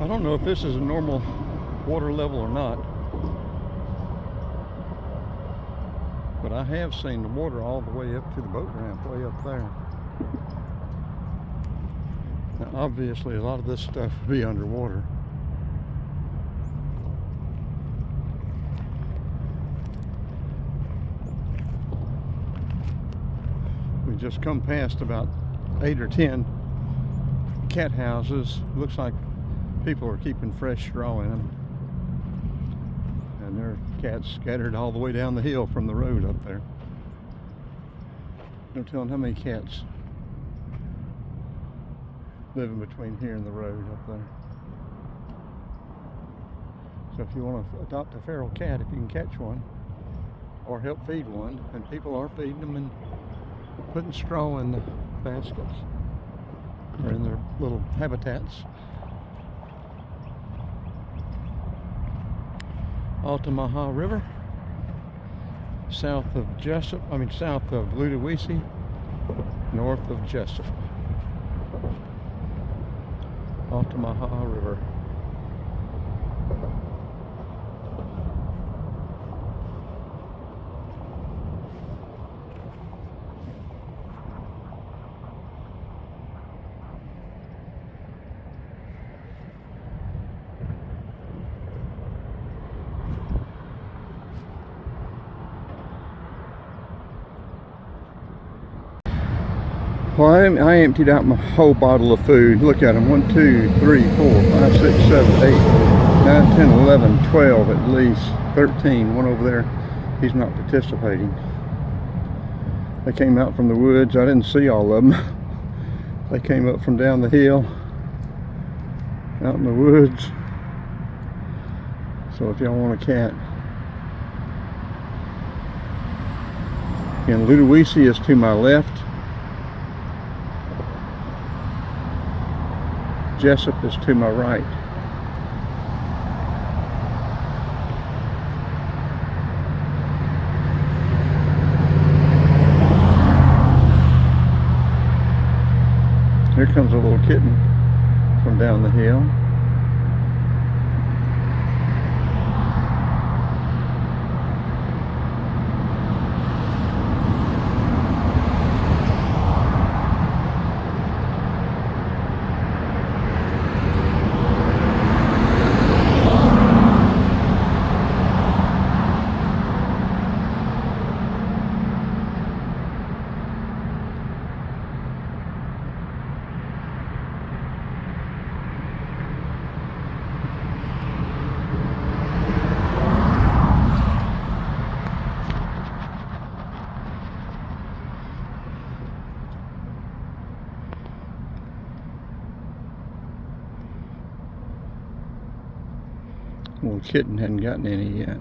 I don't know if this is a normal water level or not, but I have seen the water all the way up to the boat ramp, way up there. Now, obviously, a lot of this stuff will be underwater. We just come past about 8 or 10 cat houses. Looks like people are keeping fresh straw in them. And there are cats scattered all the way down the hill from the road up there. No telling how many cats living between here and the road up there. So if you want to adopt a feral cat, if you can catch one or help feed one, and people are feeding them and putting straw in the baskets or in their little habitats. Altamaha River, south of Ludowici, north of Jessup. Altamaha River. Well, I emptied out my whole bottle of food. Look at them. 1, 2, 3, 4, 5, 6, 7, 8, 9, 10, 11, 12 at least. 13. One over there, he's not participating. They came out from the woods. I didn't see all of them. They came up from down the hill, out in the woods. So if y'all want a cat. And Ludowici is to my left. Jessup is to my right. Here comes a little kitten from down the hill. Little kitten hadn't gotten any yet.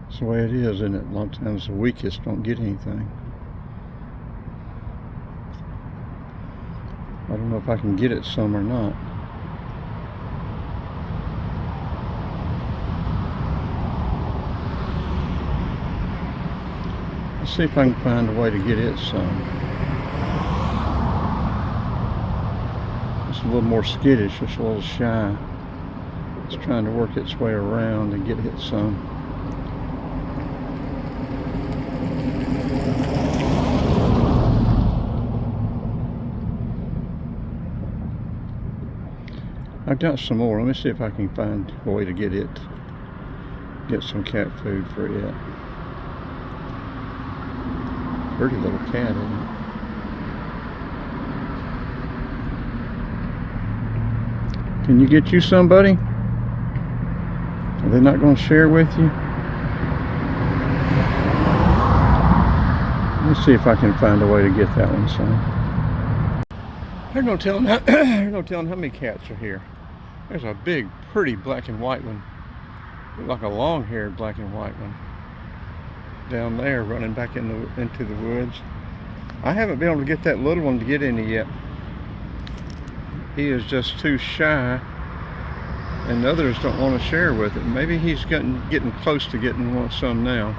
That's the way it is, isn't it? A lot of times the weakest don't get anything. I don't know if I can get it some or not. Let's see if I can find a way to get it some. It's a little more skittish, it's a little shy. It's trying to work its way around and get it some. I've got some more. Let me see if I can find a way to get some cat food for it. Pretty little cat, isn't it? Can you get you somebody? Are they not going to share with you? Let's see if I can find a way to get that one some. There's no telling how many cats are here. There's a big, pretty black and white one. Look like a long-haired black and white one. Down there, running back into the woods. I haven't been able to get that little one to get any yet. He is just too shy, and others don't want to share with it. Maybe he's getting close to getting some now.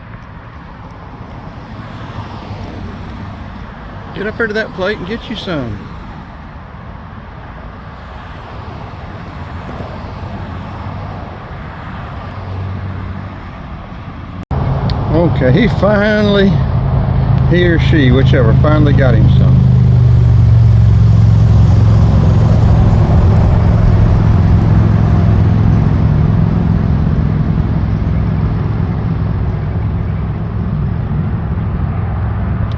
Get up here to that plate and get you some. Okay, he or she, whichever, finally got him some.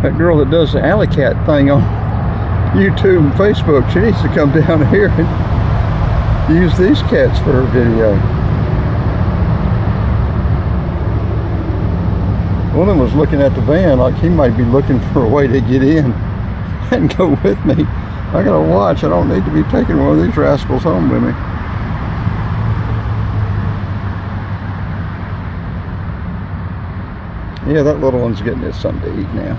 That girl that does the alley cat thing on YouTube and Facebook, she needs to come down here and use these cats for her video. One of them was looking at the van like he might be looking for a way to get in and go with me. I gotta watch. I don't need to be taking one of these rascals home with me. Yeah, that little one's getting us something to eat now.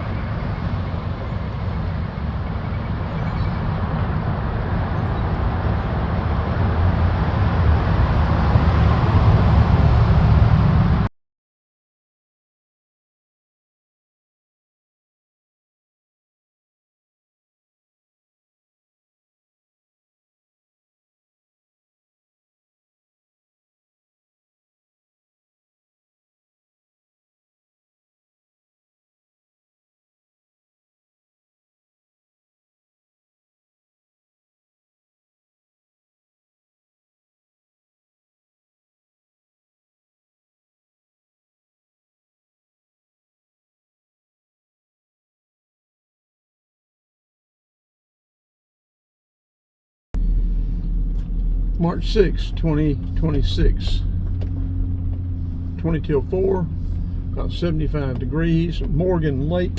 March 6, 2026, 20 till 4, about 75 degrees, Morgan Lake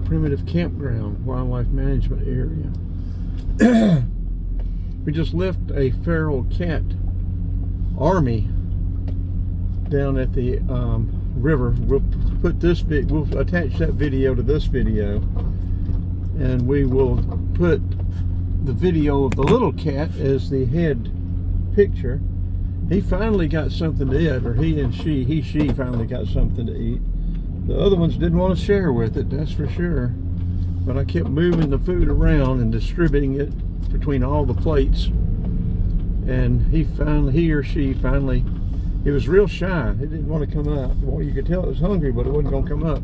Primitive Campground, Wildlife Management Area. We just left a feral cat army down at the river. We'll attach that video to this video, and we will put the video of the little cat as the head picture. He finally got something to eat, or she finally got something to eat. The other ones didn't want to share with it, that's for sure. But I kept moving the food around and distributing it between all the plates. And he or she finally, it was real shy. It didn't want to come up. Well, you could tell it was hungry, but it wasn't going to come up.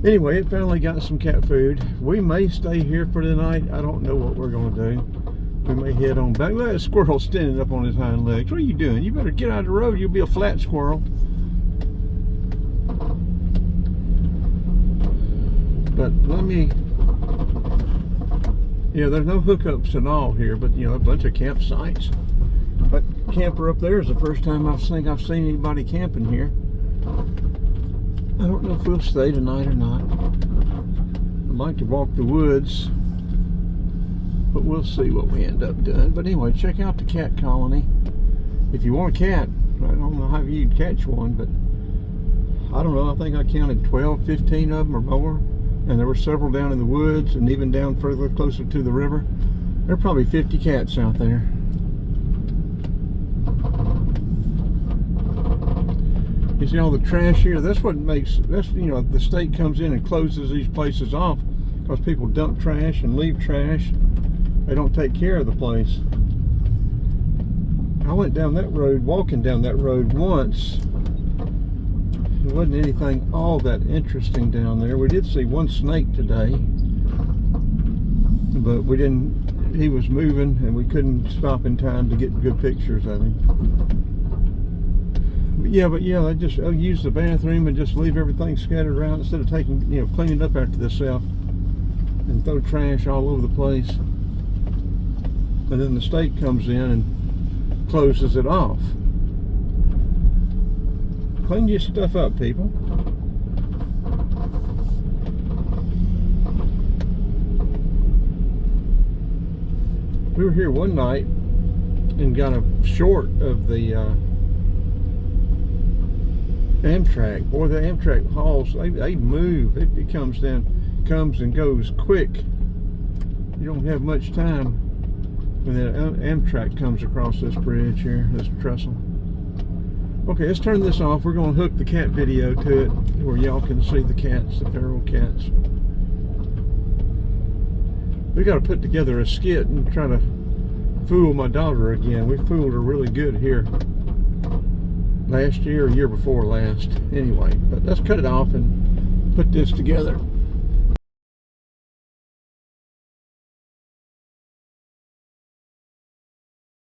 Anyway, it finally got some cat food. We may stay here for the night. I don't know what we're going to do. We may head on back. Look at that squirrel standing up on his hind legs. What are you doing? You better get out of the road. You'll be a flat squirrel. But let me... Yeah, there's no hookups and all here, but you know, a bunch of campsites. That camper up there is the first time I've seen anybody camping here. I don't know if we'll stay tonight or not. I'd like to walk the woods, but we'll see what we end up doing. But anyway, check out the cat colony. If you want a cat, I don't know how you'd catch one, but I don't know, I think I counted 12, 15 of them or more. And there were several down in the woods and even down further closer to the river. There are probably 50 cats out there. You see all the trash here? That's what makes, you know, the state comes in and closes these places off because people dump trash and leave trash. They don't take care of the place. I went down that road, walking down that road once. There wasn't anything all that interesting down there. We did see one snake today, but we didn't, he was moving and we couldn't stop in time to get good pictures of him. But yeah, they just use the bathroom and just leave everything scattered around instead of taking, you know, cleaning up after themselves and throw trash all over the place. And then the state comes in and closes it off. Clean your stuff up, people. We were here one night and got a short of the Amtrak. Boy, the Amtrak hauls, they move. It comes and goes quick. You don't have much time when that Amtrak comes across this bridge here, this trestle. Okay, let's turn this off. We're going to hook the cat video to it where y'all can see the cats, the feral cats. We got to put together a skit and try to fool my daughter again. We fooled her really good here. last year or year before last. Anyway, but let's cut it off and put this together.